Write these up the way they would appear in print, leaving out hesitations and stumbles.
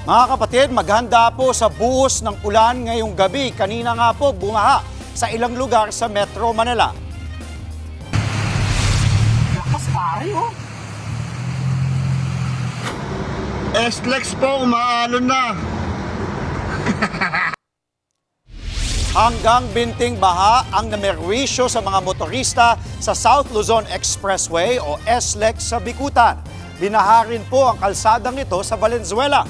Mga kapatid, maghanda po sa buhos ng ulan ngayong gabi. Kanina nga po bumaha sa ilang lugar sa Metro Manila. Lakas pare, oh. SLEX po, umaalon na. Hanggang binting baha ang namerwisyo sa mga motorista sa South Luzon Expressway o SLEX sa Bikutan. Binaha rin po ang kalsadang ito sa Valenzuela.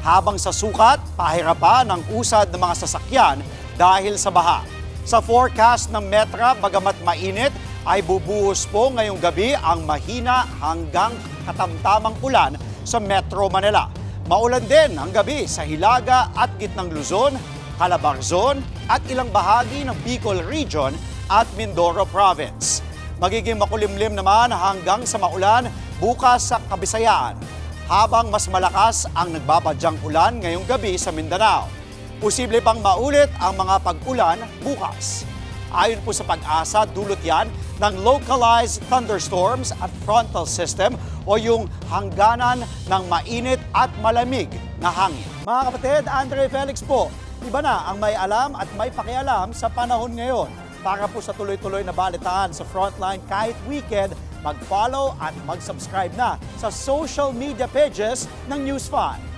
Habang sa sukat, pahirapan ang usad ng mga sasakyan dahil sa baha. Sa forecast ng Metra, bagamat mainit, ay bubuhos po ngayong gabi ang mahina hanggang katamtamang ulan sa Metro Manila. Maulan din ang gabi sa Hilaga at Gitnang Luzon, Calabarzon at ilang bahagi ng Bicol Region at Mindoro Province. Magiging makulimlim naman hanggang sa maulan bukas sa Kabisayaan, habang mas malakas ang nagbabadyang ulan ngayong gabi sa Mindanao. Posible pang maulit ang mga pag-ulan bukas. Ayon po sa Pag-asa, dulot yan ng localized thunderstorms at frontal system o yung hangganan ng mainit at malamig na hangin. Mga kapatid, Andre Felix po, iba na ang may alam at may pakialam sa panahon ngayon. Para po sa tuloy-tuloy na balitaan sa Frontline kahit weekend, mag-follow at mag-subscribe na sa social media pages ng News 5.